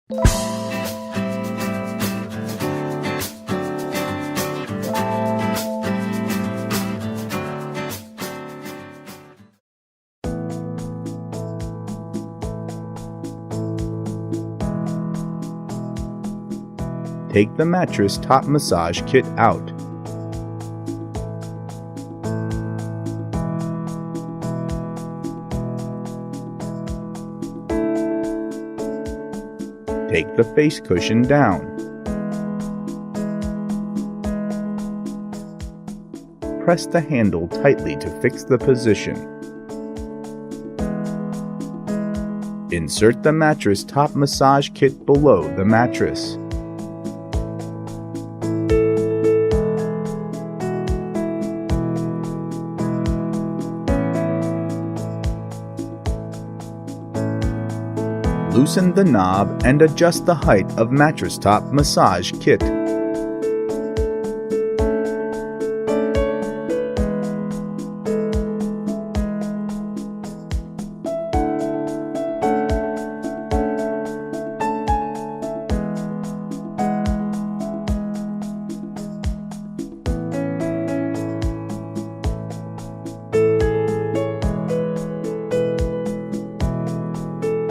Take the mattress top massage kit out. Take the face cushion down. Press the handle tightly to fix the position. Insert the mattress top massage kit below the mattress. Loosen the knob and adjust the height of mattress top massage kit.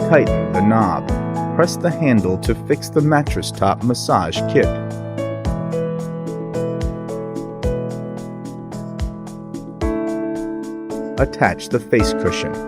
Tighten the knob. Press the handle to fix the mattress top massage kit. Attach the face cushion.